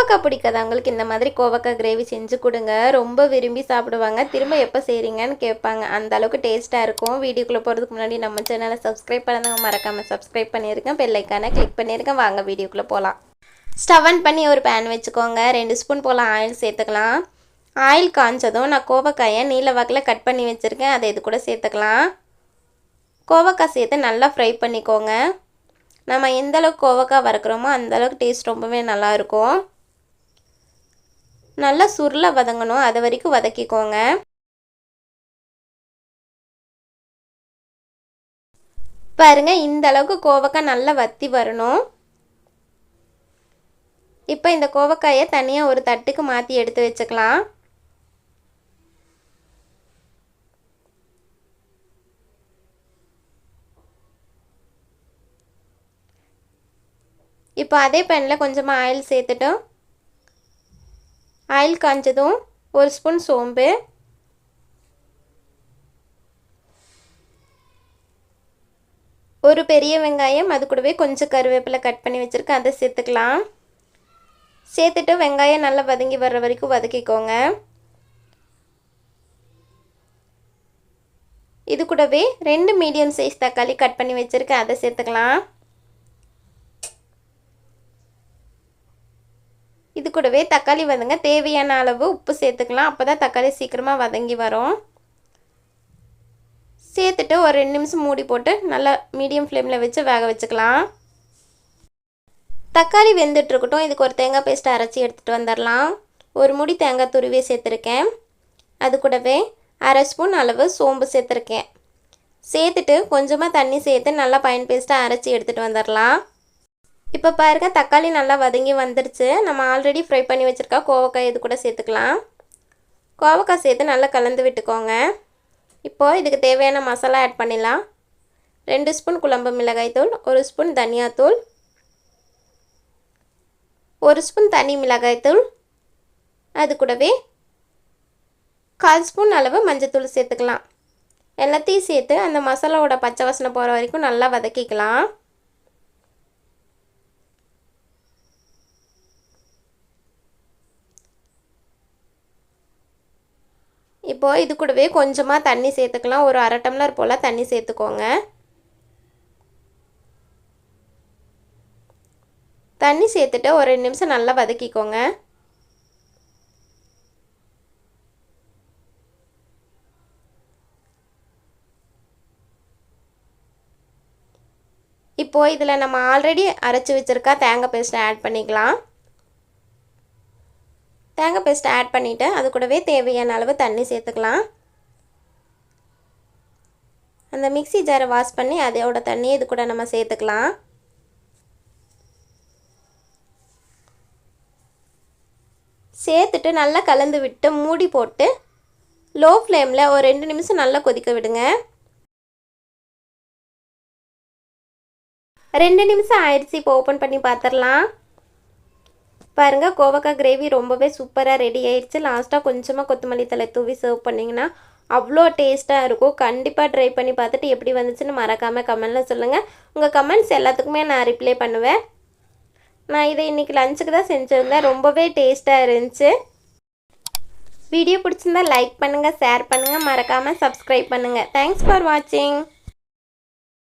கோவக்காய் பிடிக்காதவங்களுக்கு இந்த மாதிரி கோவக்காய் கிரேவி செஞ்சு கொடுங்க. ரொம்ப விரும்பி சாப்பிடுவாங்க. திரும்ப எப்போ செய்கிறீங்கன்னு கேட்பாங்க. அந்த அளவுக்கு டேஸ்ட்டாக இருக்கும். வீடியோக்குள்ளே போகிறதுக்கு முன்னாடி நம்ம சேனலை சப்ஸ்கிரைப் பண்ணாதவங்க மறக்காமல் சப்ஸ்கிரைப் பண்ணியிருக்கேன். பெல் ஐக்கானை கிளிக் பண்ணியிருக்கேன். வாங்க வீடியோக்குள்ளே போகலாம். ஸ்டவ் ஆன் பண்ணி ஒரு பேன் வச்சுக்கோங்க. 2 ஸ்பூன் போல் ஆயில் சேர்த்துக்கலாம். ஆயில் காய்ஞ்சதும் நான் கோவக்காயை நீல வாக்கில் கட் பண்ணி வச்சுருக்கேன். அதை இது கூட சேர்த்துக்கலாம். கோவக்காய் சேர்த்து நல்லா ஃப்ரை பண்ணிக்கோங்க. நம்ம எந்த அளவுக்கு கோவக்காய் வறுக்கிறோமோ அந்தளவுக்கு டேஸ்ட் ரொம்பவே நல்லாயிருக்கும். நல்லா சுருளை வதங்கணும், அது வரைக்கும் வதக்கிக்கோங்க. பாருங்கள், இந்த அளவுக்கு கோவக்காய் நல்லா வத்தி வரணும். இப்போ இந்த கோவக்காயை தனியாக ஒரு தட்டுக்கு மாற்றி எடுத்து வச்சுக்கலாம். இப்போ அதே பேனில் கொஞ்சமாக ஆயில் சேர்த்துட்டோம். ஆயில் காய்ஞ்சதும் 1 ஸ்பூன் சோம்பு, 1 பெரிய வெங்காயம், அது கூடவே கொஞ்சம் கருவேப்பிலை கட் பண்ணி வச்சுருக்கேன், அதை சேர்த்துக்கலாம். சேர்த்துட்டு வெங்காயம் நல்லா வதங்கி வர்ற வரைக்கும் வதக்கிக்கோங்க. இது கூடவே 2 மீடியம் சைஸ் தக்காளி கட் பண்ணி வச்சுருக்கேன், அதை சேர்த்துக்கலாம். இது கூடவே தக்காளி வதங்க தேவையான அளவு உப்பு சேர்த்துக்கலாம். அப்போ தான் தக்காளி சீக்கிரமாக வதங்கி வரும். சேர்த்துட்டு ஒரு 2 நிமிஷம் மூடி போட்டு நல்லா மீடியம் ஃப்ளேமில் வச்சு வேக வச்சுக்கலாம். தக்காளி வெந்துட்டுருக்கட்டும். இதுக்கு ஒரு தேங்காய் பேஸ்ட் அரைச்சி எடுத்துகிட்டு வந்துடலாம். ஒரு முடி தேங்காய் துருவி சேர்த்துருக்கேன். அது கூடவே 1/2 ஸ்பூன் அளவு சோம்பு சேர்த்துருக்கேன். சேர்த்துட்டு கொஞ்சமாக தண்ணி சேர்த்து நல்லா பைன் பேஸ்ட்டாக அரைச்சி எடுத்துகிட்டு வந்துடலாம். இப்போ பாருங்கள், தக்காளி நல்லா வதங்கி வந்துடுச்சு. நம்ம ஆல்ரெடி ஃப்ரை பண்ணி வச்சுருக்கா கோவக்காய் இது கூட சேர்த்துக்கலாம். கோவக்காய் சேர்த்து நல்லா கலந்து விட்டுக்கோங்க. இப்போது இதுக்கு தேவையான மசாலா ஆட் பண்ணிடலாம். 2 ஸ்பூன் குழம்பு மிளகாய்த்தூள், 1 ஸ்பூன் தனியாத்தூள், 1 ஸ்பூன் தனி மிளகாய்த்தூள், அது கூடவே 1/4 ஸ்பூன் அளவு மஞ்சத்தூள் சேர்த்துக்கலாம். எல்லாத்தையும் சேர்த்து அந்த மசாலாவோட பச்சை வாசனை போகிற வரைக்கும் நல்லா வதக்கிக்கலாம். இப்போது இது கூடவே கொஞ்சமாக தண்ணி சேர்த்துக்கலாம். ஒரு 1/2 டம்ளர் போல் தண்ணி சேர்த்துக்கோங்க. தண்ணி சேர்த்துட்டு ஒரு 2 நிமிஷம் நல்லா வதக்கிக்கோங்க. இப்போது இதில் நம்ம ஆல்ரெடி அரைச்சி வச்சுருக்கா தேங்காய் பேஸ்ட்டை ஆட் பண்ணிக்கலாம். தேங்காய் பேஸ்ட் ஆட் பண்ணிவிட்டு அது கூடவே தேவையான அளவு தண்ணி சேர்த்துக்கலாம். அந்த மிக்ஸி ஜாரை வாஷ் பண்ணி அதோட தண்ணி இது கூட நம்ம சேர்த்துக்கலாம். சேர்த்துட்டு நல்லா கலந்து விட்டு மூடி போட்டு லோ ஃப்ளேமில் ஒரு 2 நிமிஷம் நல்லா கொதிக்க விடுங்க. 2 நிமிஷம் ஆயிடுச்சு. இப்போ ஓப்பன் பண்ணி பார்த்துடலாம். பாருங்கள், கோவக்காய் கிரேவி ரொம்பவே சூப்பராக ரெடி ஆயிடுச்சு. லாஸ்ட்டாக கொஞ்சமாக கொத்தமல்லி தழை தூவி சர்வ் பண்ணிங்கன்னா அவ்வளோ டேஸ்ட்டாக இருக்கும். கண்டிப்பாக ட்ரை பண்ணி பார்த்துட்டு எப்படி வந்துச்சுன்னு மறக்காமல் கமெண்டில் சொல்லுங்கள். உங்கள் கமெண்ட்ஸ் எல்லாத்துக்குமே நான் ரிப்ளை பண்ணுவேன். நான் இதை இன்றைக்கி லஞ்சுக்கு தான் செஞ்சுருந்தேன். ரொம்பவே டேஸ்ட்டாக இருந்துச்சு. வீடியோ பிடிச்சிருந்தா லைக் பண்ணுங்கள், ஷேர் பண்ணுங்கள், மறக்காமல் சப்ஸ்கிரைப் பண்ணுங்கள். தேங்க்ஸ் ஃபார் வாட்சிங்.